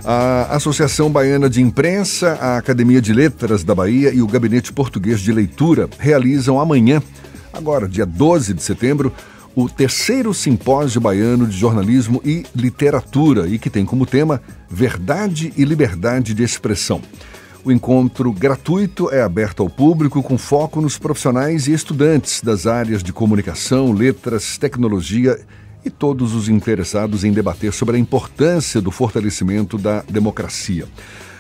A Associação Baiana de Imprensa, a Academia de Letras da Bahia e o Gabinete Português de Leitura realizam amanhã, agora, dia 12 de setembro, o terceiro Simpósio Baiano de Jornalismo e Literatura e que tem como tema Verdade e Liberdade de Expressão. O encontro gratuito é aberto ao público com foco nos profissionais e estudantes das áreas de comunicação, letras, tecnologia e todos os interessados em debater sobre a importância do fortalecimento da democracia.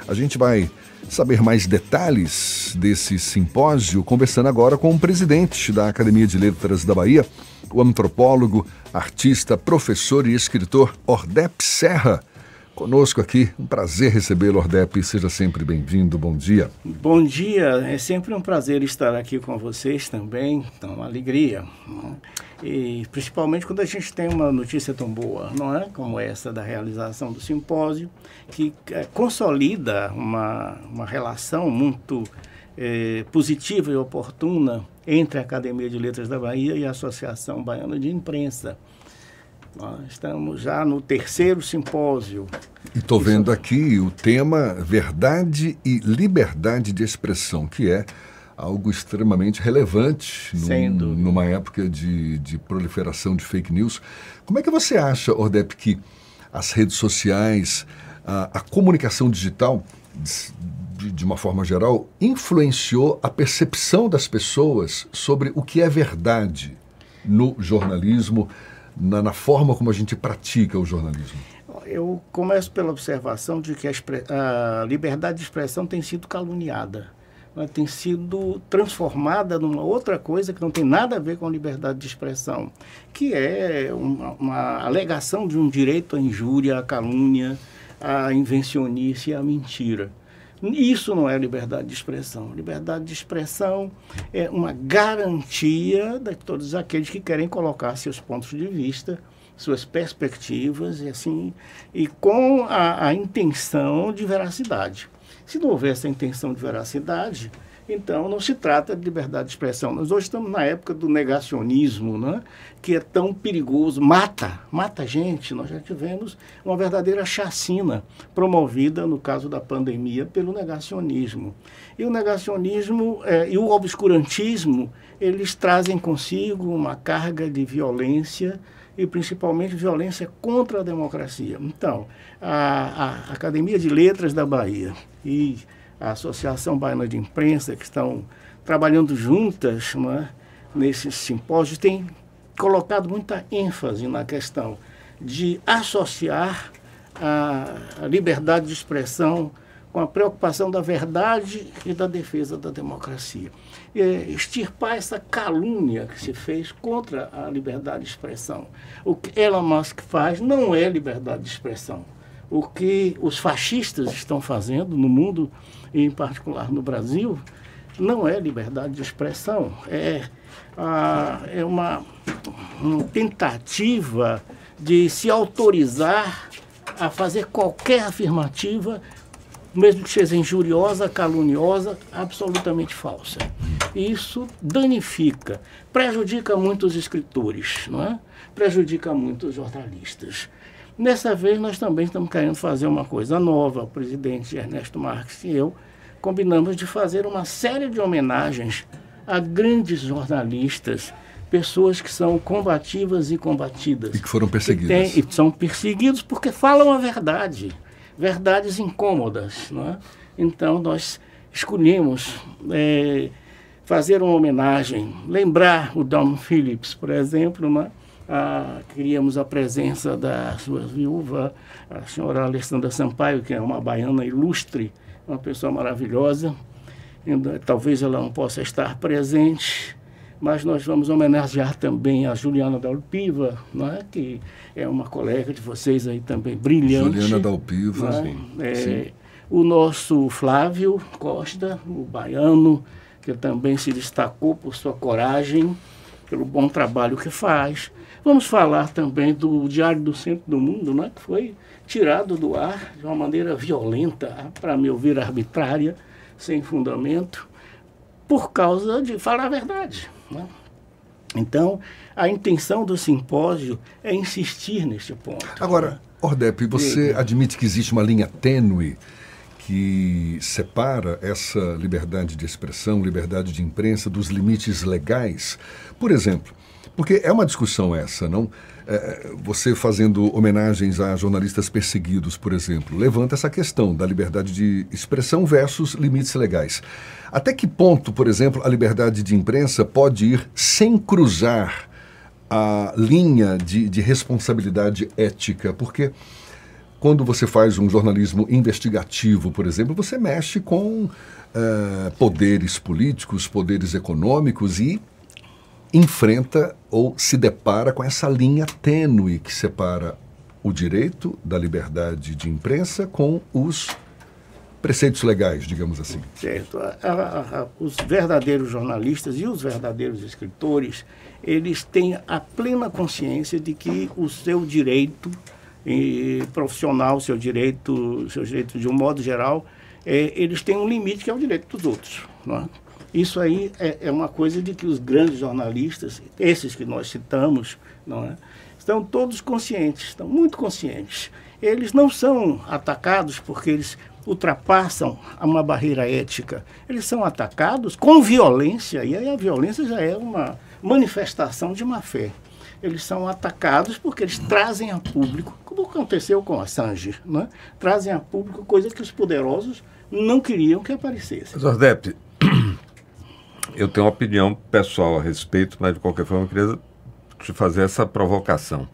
A gente vai saber mais detalhes desse simpósio conversando agora com o presidente da Academia de Letras da Bahia, o antropólogo, artista, professor e escritor Ordep Serra. Conosco aqui, um prazer recebê-lo, Ordep. Seja sempre bem-vindo, bom dia. Bom dia, é sempre um prazer estar aqui com vocês também, então, uma alegria. E principalmente quando a gente tem uma notícia tão boa, não é? Como essa da realização do simpósio, que consolida uma relação muito positiva e oportuna entre a Academia de Letras da Bahia e a Associação Baiana de Imprensa. Nós estamos já no terceiro simpósio. E estou vendo aqui o tema Verdade e Liberdade de Expressão, que é algo extremamente relevante numa época de proliferação de fake news. Como é que você acha, Ordep, que as redes sociais, a comunicação digital, de uma forma geral, influenciou a percepção das pessoas sobre o que é verdade no jornalismo, na forma como a gente pratica o jornalismo? Eu começo pela observação de que a liberdade de expressão tem sido caluniada, tem sido transformada numa outra coisa que não tem nada a ver com a liberdade de expressão, que é uma alegação de um direito à injúria, à calúnia, à invencionice e à mentira. Isso não é liberdade de expressão. Liberdade de expressão é uma garantia de todos aqueles que querem colocar seus pontos de vista, suas perspectivas, e com a intenção de veracidade. Se não houver essa intenção de veracidade, então não se trata de liberdade de expressão. Nós hoje estamos na época do negacionismo, né? Que é tão perigoso, mata gente. Nós já tivemos uma verdadeira chacina promovida, no caso da pandemia, pelo negacionismo. E o negacionismo e o obscurantismo, eles trazem consigo uma carga de violência e principalmente violência contra a democracia. Então, a Academia de Letras da Bahia e a Associação Baiana de Imprensa, que estão trabalhando juntas, né, nesse simpósio, tem colocado muita ênfase na questão de associar a liberdade de expressão com a preocupação da verdade e da defesa da democracia. Extirpar essa calúnia que se fez contra a liberdade de expressão. O que Elon Musk faz não é liberdade de expressão. O que os fascistas estão fazendo no mundo, e em particular no Brasil, não é liberdade de expressão. É uma tentativa de se autorizar a fazer qualquer afirmativa, mesmo que seja injuriosa, caluniosa, absolutamente falsa. Isso danifica, prejudica muito os escritores, não é? Prejudica muito os jornalistas. Dessa vez, nós também estamos querendo fazer uma coisa nova. O presidente Ernesto Marques e eu combinamos de fazer uma série de homenagens a grandes jornalistas, pessoas que são combativas e combatidas. E que foram perseguidas. E são perseguidos porque falam a verdade, verdades incômodas, não é? Então, nós escolhemos fazer uma homenagem, lembrar o Dom Phillips, por exemplo, não é? Queríamos a presença da sua viúva, a senhora Alessandra Sampaio, que é uma baiana ilustre, uma pessoa maravilhosa. Talvez ela não possa estar presente, mas nós vamos homenagear também a Juliana Dalpiva, não é? Que é uma colega de vocês aí também, brilhante. Juliana Dalpiva, sim. O nosso Flávio Costa, o baiano, que também se destacou por sua coragem, pelo bom trabalho que faz. Vamos falar também do Diário do Centro do Mundo, né, que foi tirado do ar de uma maneira violenta, para meu ver, arbitrária, sem fundamento, por causa de falar a verdade, né? Então, a intenção do simpósio é insistir neste ponto. Agora, Ordep, você admite que existe uma linha tênue que separa essa liberdade de expressão, liberdade de imprensa, dos limites legais? Por exemplo, porque é uma discussão essa, não? Você fazendo homenagens a jornalistas perseguidos, por exemplo, levanta essa questão da liberdade de expressão versus limites legais. Até que ponto, por exemplo, a liberdade de imprensa pode ir sem cruzar a linha de responsabilidade ética? Porque quando você faz um jornalismo investigativo, por exemplo, você mexe com poderes políticos, poderes econômicos e enfrenta ou se depara com essa linha tênue que separa o direito da liberdade de imprensa com os preceitos legais, digamos assim. Certo. Os verdadeiros jornalistas e os verdadeiros escritores, eles têm a plena consciência de que o seu direito profissional, seu direito de um modo geral, eles têm um limite que é o direito dos outros, não é? Isso aí é uma coisa de que os grandes jornalistas, esses que nós citamos, não é, estão todos conscientes, estão muito conscientes. Eles não são atacados porque eles ultrapassam uma barreira ética. Eles são atacados com violência, e aí a violência já é uma manifestação de má fé. Eles são atacados porque eles trazem a público, como aconteceu com Assange, né? Trazem a público coisa que os poderosos não queriam que aparecesse. Mas, Ordep, eu tenho uma opinião pessoal a respeito, mas de qualquer forma eu queria te fazer essa provocação.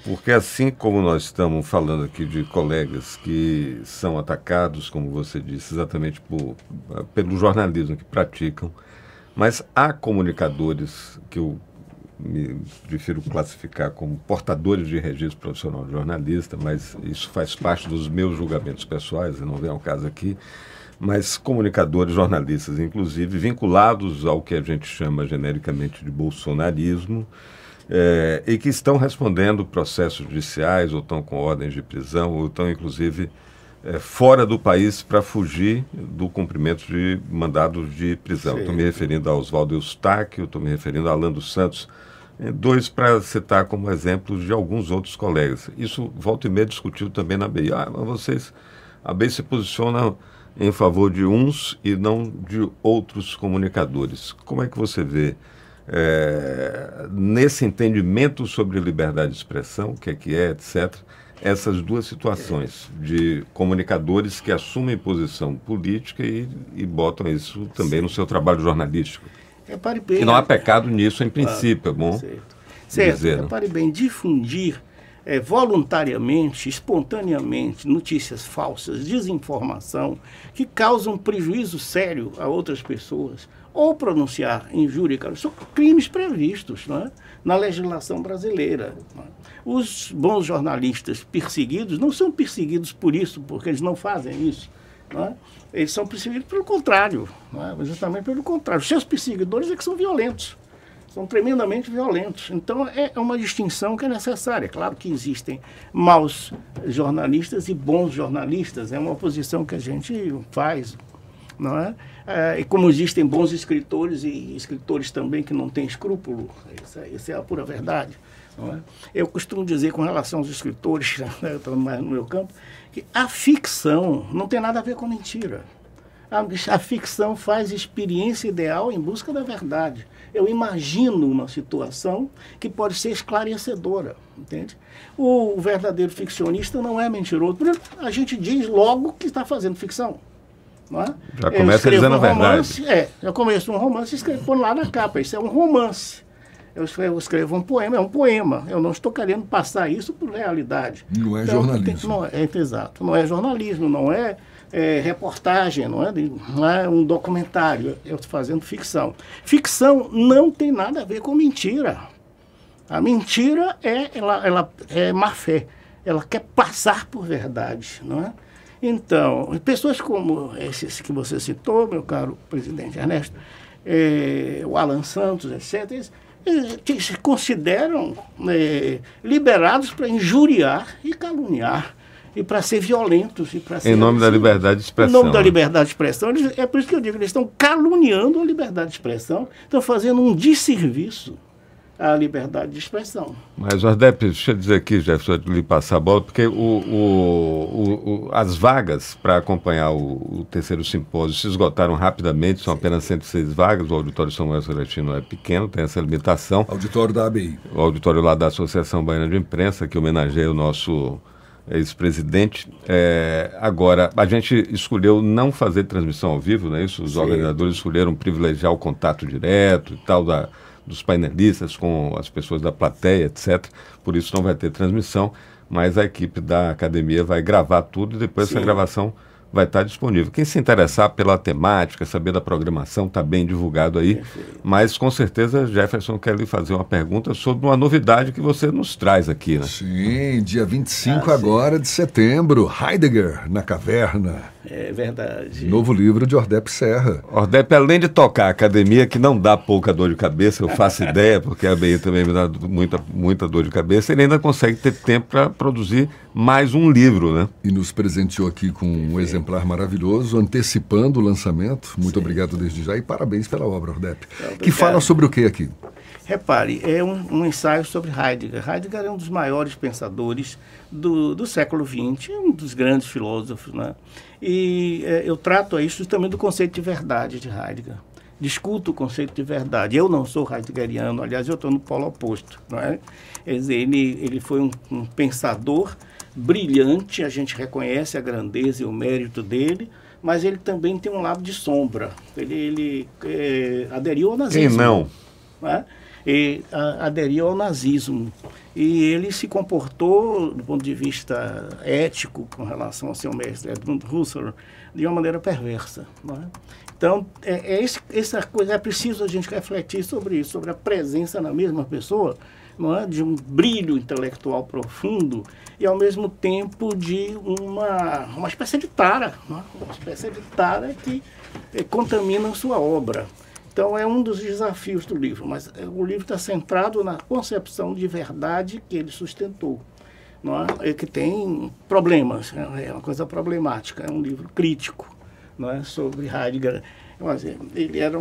Porque assim como nós estamos falando aqui de colegas que são atacados, como você disse, exatamente pelo jornalismo que praticam, mas há comunicadores que eu me prefiro classificar como portadores de registro profissional de jornalista, mas isso faz parte dos meus julgamentos pessoais, não vem ao caso aqui, mas comunicadores, jornalistas, inclusive, vinculados ao que a gente chama genericamente de bolsonarismo, e que estão respondendo processos judiciais, ou estão com ordens de prisão, ou estão, inclusive, fora do país para fugir do cumprimento de mandados de prisão. Estou me referindo a Oswaldo Eustáquio, estou me referindo a Alan dos Santos, dois para citar como exemplos de alguns outros colegas. Isso, volta e meia, discutido também na ABI. Mas a ABI se posiciona em favor de uns e não de outros comunicadores. Como é que você vê nesse entendimento sobre liberdade de expressão, o que é, etc., essas duas situações de comunicadores que assumem posição política e botam isso também no seu trabalho jornalístico? Repare bem, e não há pecado nisso, em princípio, é bom dizer. Repare bem, difundir voluntariamente, espontaneamente, notícias falsas, desinformação, que causam prejuízo sério a outras pessoas, ou pronunciar injúria, são crimes previstos, não é? Na legislação brasileira. Não é? Os bons jornalistas perseguidos não são perseguidos por isso, porque eles não fazem isso. Não é? Eles são perseguidos pelo contrário, não é? Justamente pelo contrário. Os seus perseguidores é que são violentos. São tremendamente violentos. Então, é uma distinção que é necessária. Claro que existem maus jornalistas e bons jornalistas. É uma oposição que a gente faz, não é? E como existem bons escritores e escritores também que não têm escrúpulo, isso é a pura verdade. Não é? Eu costumo dizer com relação aos escritores, eu estou mais no meu campo, que a ficção não tem nada a ver com mentira. A ficção faz experiência ideal em busca da verdade. Eu imagino uma situação que pode ser esclarecedora, entende? O verdadeiro ficcionista não é mentiroso. A gente diz logo que está fazendo ficção. Não é? Já começa dizendo a verdade. Eu começo um romance e escrevo lá na capa. Isso é um romance. Eu escrevo um poema, é um poema. Eu não estou querendo passar isso por realidade. Não é jornalismo. Exato. Não é jornalismo, não é reportagem, não é um documentário. Eu estou fazendo ficção. Ficção não tem nada a ver com mentira. A mentira ela é má fé. Ela quer passar por verdade, não é? Então, pessoas como esses que você citou, meu caro presidente Ernesto, o Alan Santos, etc., que se consideram liberados para injuriar e caluniar, e para ser violentos. Em nome da liberdade de expressão. Em nome da liberdade de expressão. É por isso que eu digo que eles estão caluniando a liberdade de expressão, estão fazendo um desserviço a liberdade de expressão. Mas, Ordep, deixa eu dizer aqui, Jefferson, de lhe passar a bola, porque as vagas para acompanhar o terceiro simpósio se esgotaram rapidamente, são apenas 106 vagas, o auditório Samuel Celestino é pequeno, tem essa limitação. Auditório da ABI. O auditório lá da Associação Baiana de Imprensa, que homenageia o nosso ex-presidente. Agora, a gente escolheu não fazer transmissão ao vivo, não é isso? Os organizadores escolheram privilegiar o contato direto e tal dos painelistas com as pessoas da plateia, etc. Por isso não vai ter transmissão, mas a equipe da academia vai gravar tudo e depois essa gravação vai estar disponível. Quem se interessar pela temática, saber da programação, está bem divulgado aí. Perfeito. Mas com certeza Jefferson quer lhe fazer uma pergunta sobre uma novidade que você nos traz aqui, né? Sim, dia 25 agora de setembro, Heidegger na Caverna. É verdade. Novo livro de Ordep Serra. Ordep, além de tocar a academia, que não dá pouca dor de cabeça, eu faço ideia, porque a ABI também me dá muita dor de cabeça, ele ainda consegue ter tempo para produzir mais um livro, né? E nos presenteou aqui com um exemplar maravilhoso, antecipando o lançamento. Muito obrigado desde já e parabéns pela obra, Ordep. Que fala sobre o que aqui? Repare, é um ensaio sobre Heidegger. Heidegger é um dos maiores pensadores do século XX, um dos grandes filósofos, né? E eu trato aí justamente do conceito de verdade de Heidegger. Discuto o conceito de verdade. Eu não sou heideggeriano, aliás, eu estou no polo oposto, não é? Quer dizer, ele foi um pensador brilhante, a gente reconhece a grandeza e o mérito dele, mas ele também tem um lado de sombra. Ele aderiu ao nazismo. Quem não? Né? E aderiu ao nazismo. E ele se comportou, do ponto de vista ético, com relação ao seu mestre Edmund Husserl, de uma maneira perversa. Não é? Então, essa coisa, é preciso a gente refletir sobre isso, sobre a presença na mesma pessoa, não é? De um brilho intelectual profundo e, ao mesmo tempo, de uma espécie de tara, não é? Uma espécie de tara que contamina a sua obra. Então, é um dos desafios do livro, mas o livro está centrado na concepção de verdade que ele sustentou, não é? Que tem problemas, é uma coisa problemática, é um livro crítico, não é? Sobre Heidegger. Mas ele era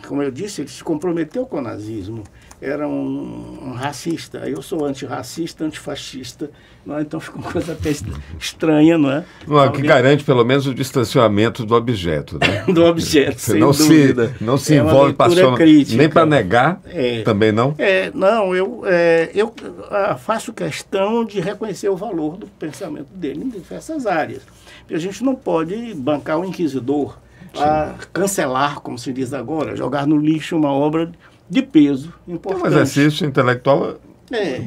como eu disse, ele se comprometeu com o nazismo, era um racista. Eu sou antirracista, antifascista, não é? Então fica uma coisa até estranha, não é? Não, que garante pelo menos o distanciamento do objeto, né? Do objeto, você sem não dúvida. Não se envolve passionalmente, nem para negar, também não? Não, eu faço questão de reconhecer o valor do pensamento dele em diversas áreas. A gente não pode bancar o inquisidor, cancelar, como se diz agora, jogar no lixo uma obra de peso importante. É um exercício intelectual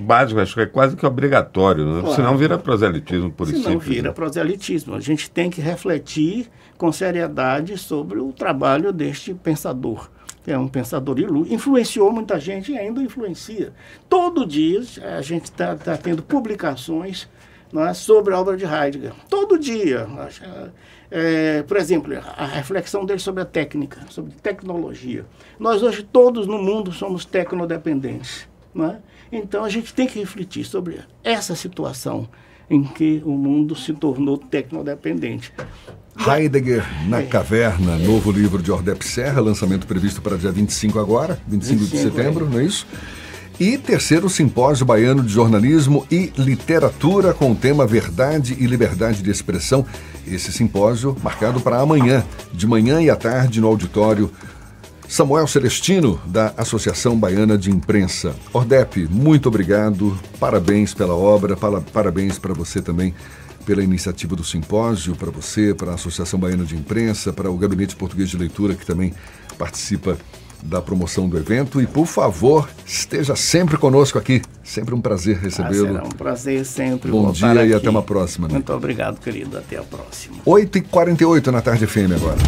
básico, acho que é quase que obrigatório, né? Claro. Senão vira proselitismo, por exemplo. Senão vira proselitismo. A gente tem que refletir com seriedade sobre o trabalho deste pensador. É um pensador ilustre, influenciou muita gente e ainda influencia. Todo dia a gente está tendo publicações, não é, sobre a obra de Heidegger. Todo dia. Por exemplo, a reflexão dele sobre a técnica, sobre tecnologia. Nós hoje todos no mundo somos tecnodependentes, não é? Então a gente tem que refletir sobre essa situação em que o mundo se tornou tecnodependente. Heidegger na Caverna, novo livro de Ordep Serra, lançamento previsto para dia 25 agora, 25 de setembro, não é isso? E terceiro simpósio baiano de jornalismo e literatura com o tema Verdade e Liberdade de Expressão. Esse simpósio marcado para amanhã, de manhã e à tarde, no auditório Samuel Celestino, da Associação Baiana de Imprensa. Ordep, muito obrigado, parabéns pela obra, parabéns para você também pela iniciativa do simpósio, para você, para a Associação Baiana de Imprensa, para o Gabinete Português de Leitura, que também participa da promoção do evento. E, por favor, esteja sempre conosco aqui. Sempre um prazer recebê-lo. Será um prazer sempre. Bom dia aqui. E até uma próxima. Muito obrigado, querido. Até a próxima. 8h48 na Tarde FM agora.